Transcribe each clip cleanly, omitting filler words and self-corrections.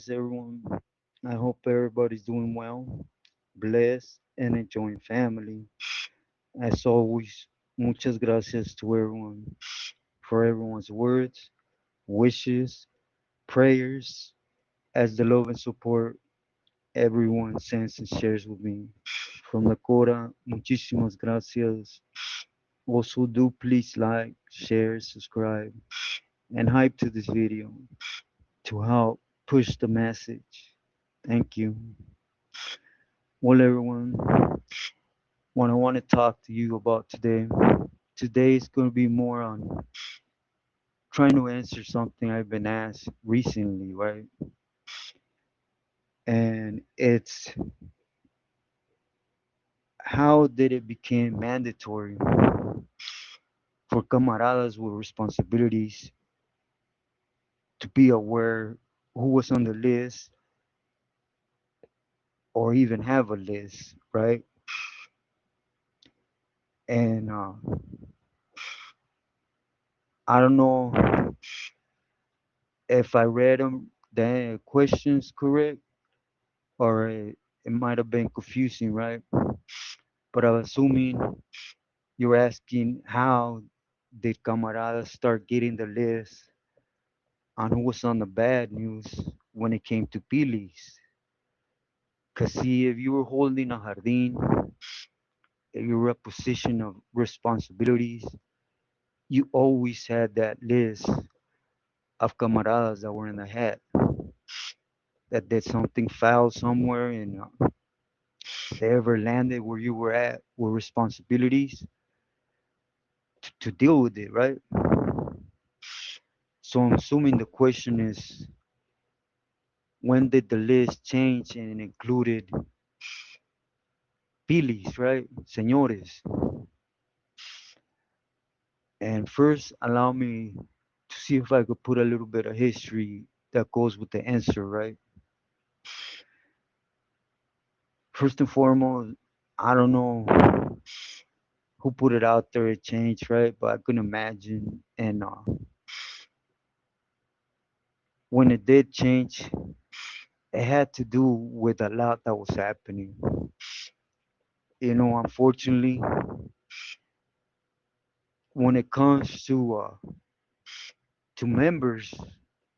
bless everyone. I hope everybody's doing well, blessed, and enjoying family. As always, muchas gracias to everyone for everyone's words, wishes, prayers, as the love and support everyone sends and shares with me. From the Cora, muchísimas gracias. Also, do please like, share, subscribe, and hype to this video to help push the message. Thank you. Well, everyone, what I want to talk to you about today. Today is going to be more on trying to answer something I've been asked recently, right? And it's how did it become mandatory for camaradas with responsibilities to be aware who was on the list or even have a list, right? And I don't know if I read them the questions correct or it might have been confusing, right? But I'm assuming you're asking how did camaradas start getting the list on who was on the bad news when it came to Pilis. Because see, if you were holding a jardín, if you were a position of responsibilities, you always had that list of camaradas that were in the hat that did something foul somewhere and they ever landed where you were at with responsibilities to deal with it, right? So I'm assuming the question is when did the list change and included Pilis, right? Señores. And first, allow me to see if I could put a little bit of history that goes with the answer, right? First and foremost, I don't know who put it out there, it changed, right? But I can imagine. And when it did change, it had to do with a lot that was happening. Unfortunately, when it comes to members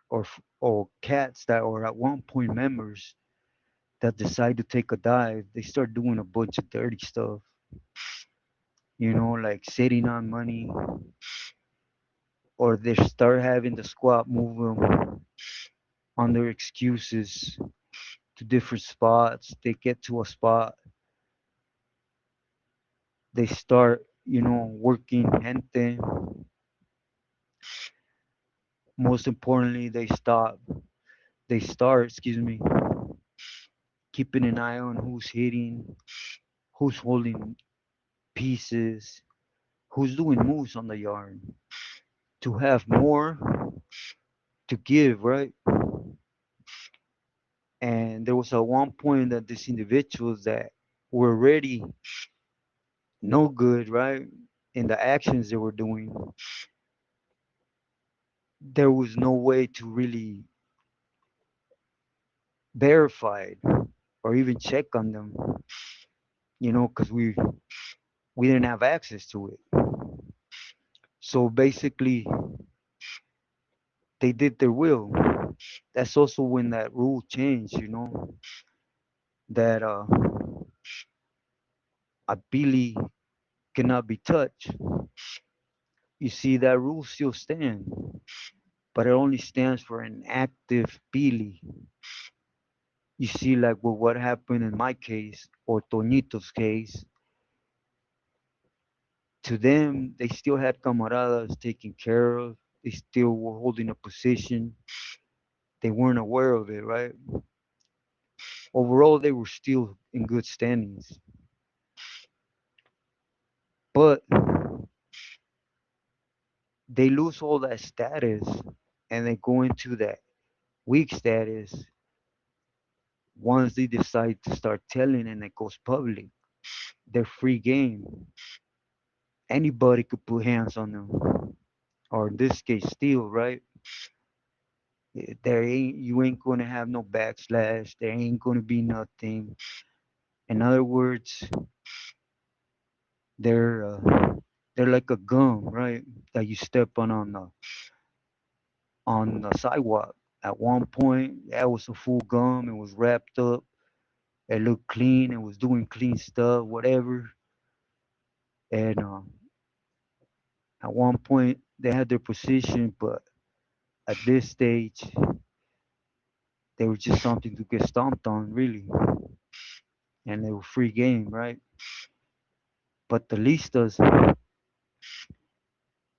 or cats that were at one point members that decide to take a dive, they start doing a bunch of dirty stuff. Like sitting on money, or they start having the squad move them on their excuses to different spots. They get to a spot, they start, working gente. Most importantly, they start, excuse me, keeping an eye on who's hitting, who's holding pieces, who's doing moves on the yard to have more to give, right? And there was at one point that these individuals that were already no good, right, in the actions they were doing, there was no way to really verify it or even check on them, because we didn't have access to it. So basically, they did their will. That's also when that rule changed, that a Billy cannot be touched. You see, that rule still stands, but it only stands for an active Billy. You see, like with what happened in my case or Toñito's case, to them, they still had camaradas taken care of. They still were holding a position. They weren't aware of it, right? Overall, they were still in good standings. But they lose all that status and they go into that weak status once they decide to start telling and it goes public. They're free game. Anybody could put hands on them, or in this case, steal, right? There ain't you ain't gonna have no backslash. There ain't gonna be nothing. In other words, they're uh, they're like a gum, right? That you step on the sidewalk. At one point, that was a full gum. It was wrapped up. It looked clean. It was doing clean stuff, whatever. And at one point, they had their position, but at this stage, they were just something to get stomped on, really. And they were free game, right? But the listas,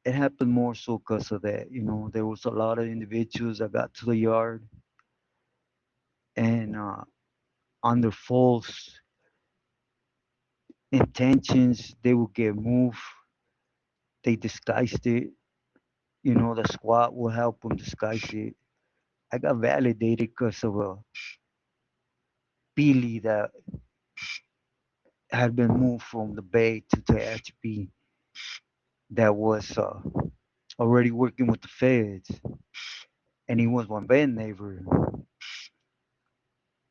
it happened more so because of that. There was a lot of individuals that got to the yard and under false intentions, they would get moved. They disguised it. The squad will help them disguise it. I got validated because of a Billy that had been moved from the Bay to the HB that was already working with the feds, and he was my band neighbor.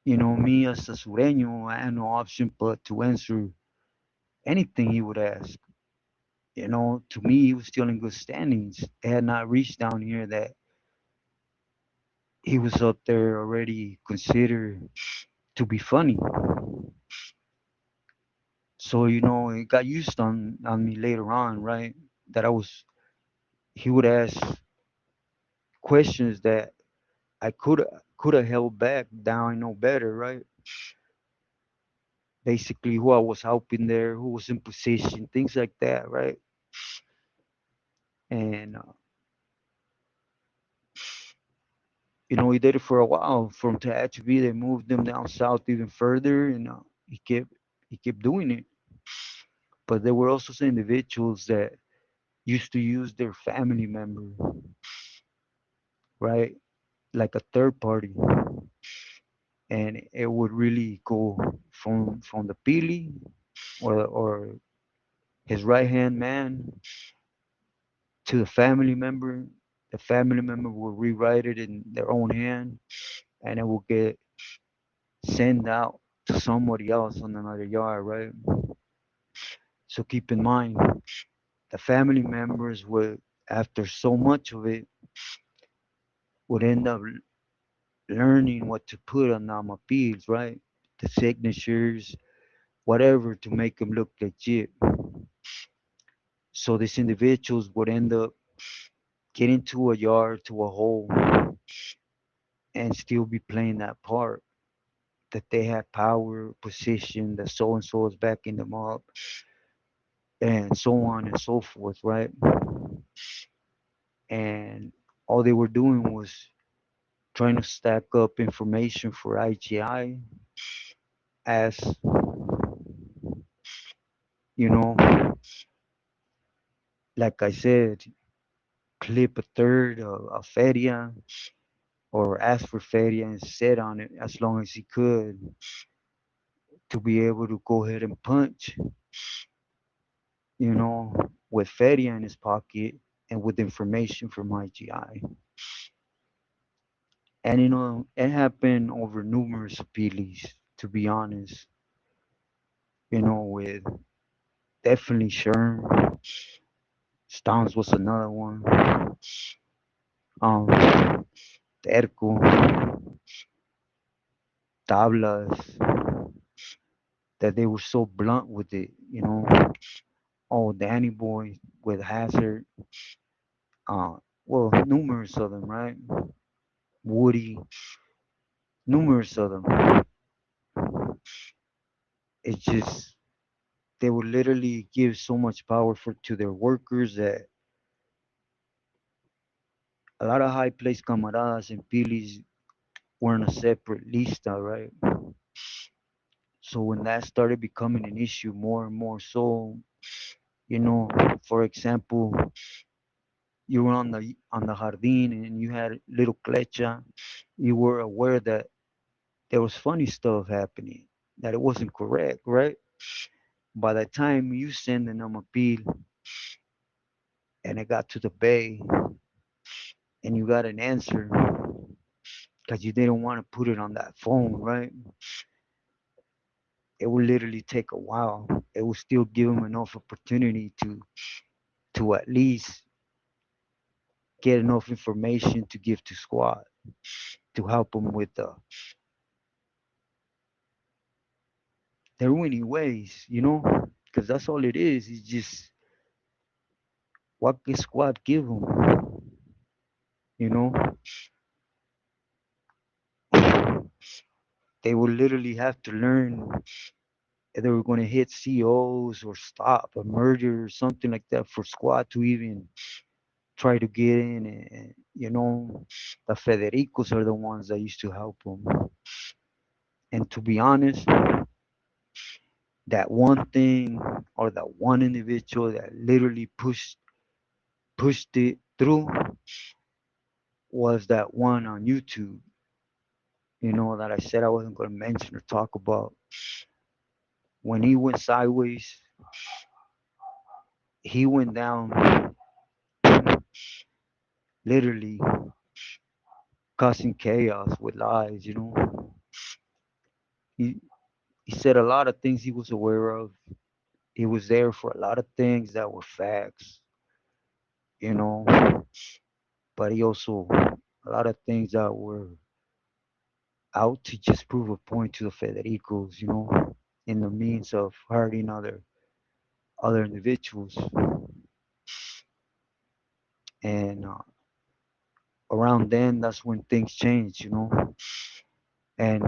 Me as a Sureño, I had no option but to answer anything he would ask. To me, he was still in good standings. It had not reached down here that he was up there already considered to be funny. So, it got used on me later on, right? That he would ask questions that I could have held back down, I know better, right? Basically, who I was helping there, who was in position, things like that, right? And he did it for a while. From Tehachapi, they moved him down south even further, and he kept doing it. But there were also some individuals that used to use their family member, right, like a third party, and it would really go from the pili or his right hand man to the family member. The family member will rewrite it in their own hand, and it will get sent out to somebody else on another yard, right? So keep in mind, the family members would, after so much of it, would end up learning what to put on them appeals, right? The signatures, whatever, to make them look legit. So these individuals would end up getting to a yard, to a hole, and still be playing that part that they have power, position, that so and so is backing them up, and so on and so forth, right? And all they were doing was trying to stack up information for IGI as, you know, like I said, clip a third of a feria or ask for feria and sit on it as long as he could to be able to go ahead and punch, you know, with feria in his pocket and with information from IGI. And it happened over numerous appeals, to be honest. With definitely Sherm, Stones was another one. Terco, Tablas, that they were so blunt with it. Oh, Danny Boy with Hazard, uh, well, numerous of them, right? Woody, numerous of them. It's just they would literally give so much power to their workers that a lot of high place camaradas and pilis were in a separate lista, right? So when that started becoming an issue more and more so, you know, for example, you were on the jardín and you had little clecha, you were aware that there was funny stuff happening, that it wasn't correct, right? By the time you send an appeal and it got to the bay and you got an answer, because you didn't want to put it on that phone, right? It would literally take a while. It would still give them enough opportunity to at least get enough information to give to squad to help them with their winning ways, because that's all it is. It's just what can squad give them, you know? They will literally have to learn if they were going to hit COs or stop a murder or something like that for squad to even try to get in. And the Federicos are the ones that used to help them. And to be honest, that one thing or that one individual that literally pushed it through was that one on YouTube, that I said I wasn't going to mention or talk about. When he went sideways, he went down literally causing chaos with lies. He, he said a lot of things he was aware of. He was there for a lot of things that were facts, you know, but he also, a lot of things that were out to just prove a point to the Federicos, in the means of hurting other individuals. And around then, that's when things changed. And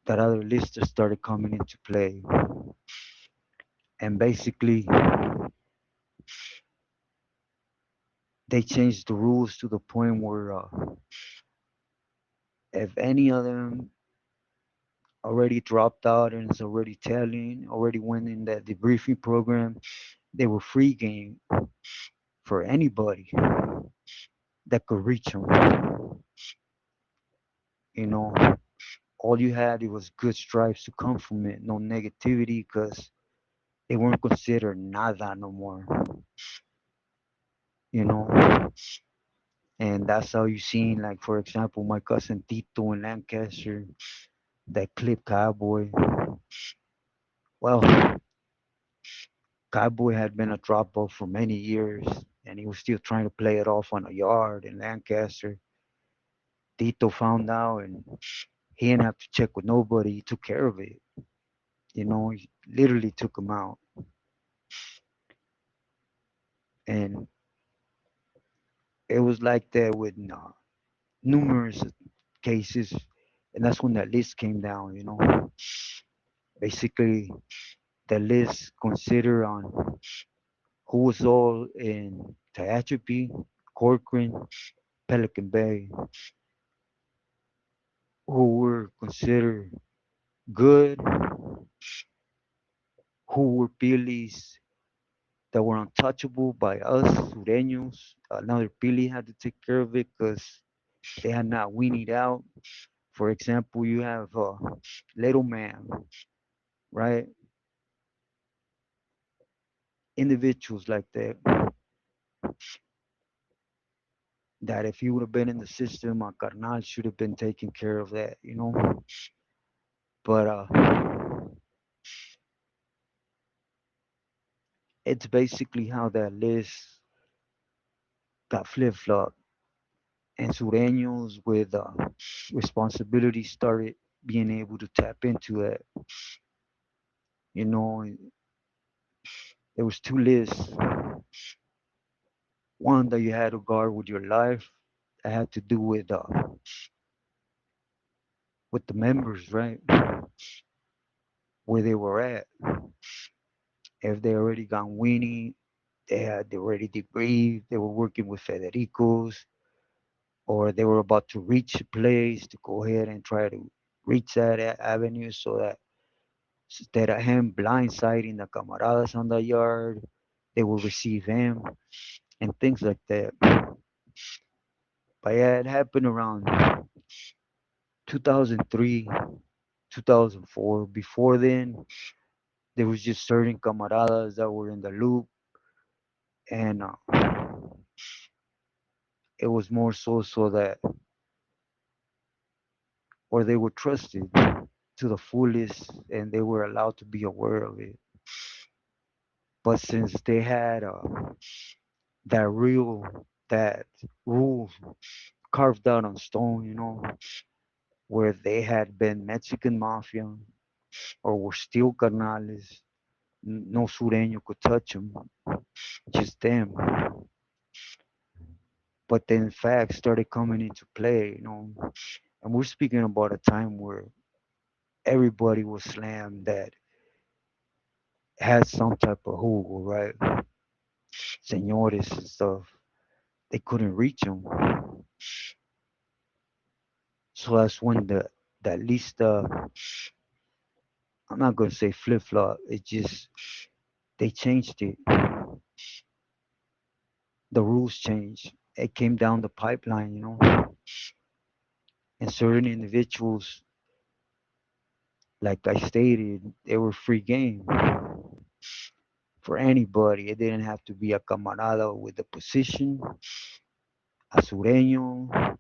that other lister started coming into play. And basically, they changed the rules to the point where if any of them already dropped out and is already telling, already went in that debriefing program, they were free game for anybody that could reach them. You know, all you had, it was good stripes to come from it, no negativity, because they weren't considered nada no more. You know, and that's how you seen, like, for example, my cousin Tito in Lancaster, that clip Cowboy. Well, Cowboy had been a dropout for many years, and he was still trying to play it off on a yard in Lancaster. Tito found out, and he didn't have to check with nobody. He took care of it. He literally took him out. And it was like that with numerous cases. And that's when that list came down. Basically, the list considered on who was all in Tehachapi, Corcoran, Pelican Bay, who were considered good, who were Pilis that were untouchable by us, Sureños. Another Pili had to take care of it because they had not weaned out. For example, you have Little Man, right? Individuals like that, that if he would have been in the system, Carnal should have been taking care of that. But it's basically how that list got flip flopped. And Sureños with responsibility started being able to tap into it. You know, there was two lists. One that you had to guard with your life, that had to do with the members, right? Where they were at. If they already got weenie, they already debriefed, they were working with Federicos, or they were about to reach a place to go ahead and try to reach that avenue so that instead of him blindsiding the camaradas on the yard, they will receive him and things like that. But yeah, it happened around 2003, 2004. Before then, there was just certain camaradas that were in the loop, and it was more so that or they were trusted to the fullest and they were allowed to be aware of it. But since they had that rule carved out on stone, where they had been Mexican mafia or were still carnales, no sureño could touch them, just them. But then facts started coming into play, and we're speaking about a time where everybody was slammed that had some type of jugo, right? Senores and stuff. They couldn't reach them. So that's when the lista, I'm not gonna say flip flop. It just they changed it. The rules changed. It came down the pipeline, and certain individuals, like I stated, they were free game for anybody. It didn't have to be a camarada with a position, a sureño,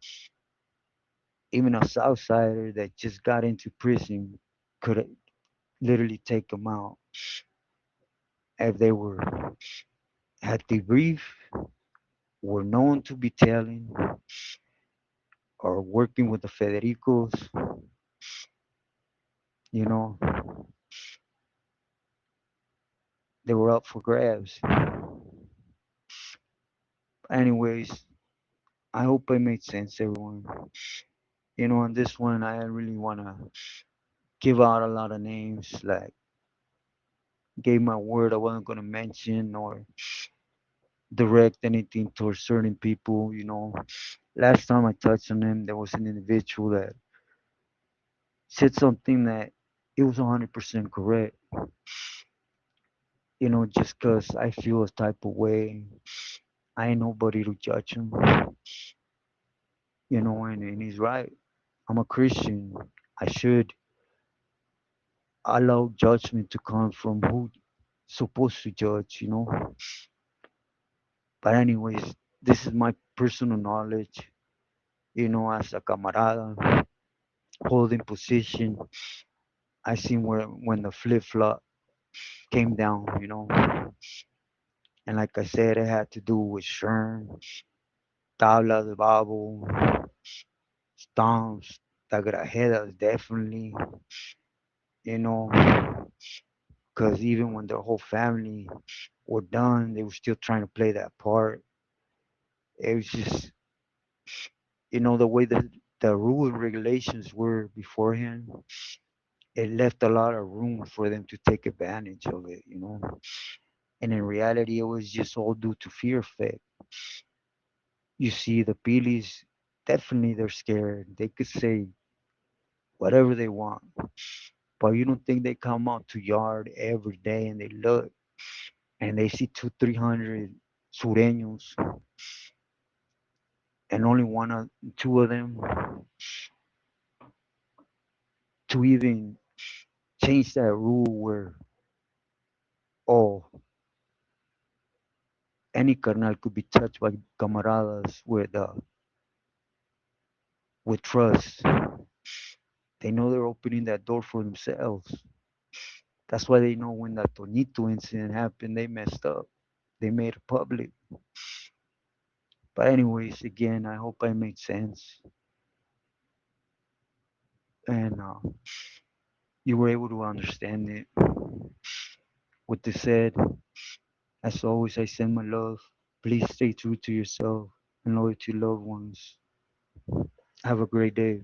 even a Southsider that just got into prison could literally take them out if they had debrief, were known to be telling, or working with the Federicos, you know, they were up for grabs. Anyways, I hope it made sense, everyone. On this one, I really want to give out a lot of names, like, gave my word I wasn't going to mention or direct anything towards certain people. Last time I touched on them, there was an individual that said something that it was 100% correct. Just because I feel a type of way, I ain't nobody to judge him. And he's right. I'm a Christian. I should allow judgment to come from who supposed to judge. But anyways, this is my personal knowledge, as a camarada holding position. I seen where when the flip flop came down. And like I said, it had to do with Sherm, tablas de babo, stomps, tagrajeras, definitely, you know, because even when their whole family were done, they were still trying to play that part. It was just, the way the rule and regulations were beforehand, it left a lot of room for them to take advantage of it. And in reality, it was just all due to fear effect. You see, the Pilis, definitely they're scared. They could say whatever they want. But you don't think they come out to yard every day and they look and they see 300 sureños and only two of them to even change that rule where, oh, any carnal could be touched by camaradas with trust. They know they're opening that door for themselves. That's why they know when that Toñito incident happened, they messed up. They made it public. But anyways, again, I hope I made sense and you were able to understand it. With this said, as always, I send my love. Please stay true to yourself and loyal to your loved ones. Have a great day.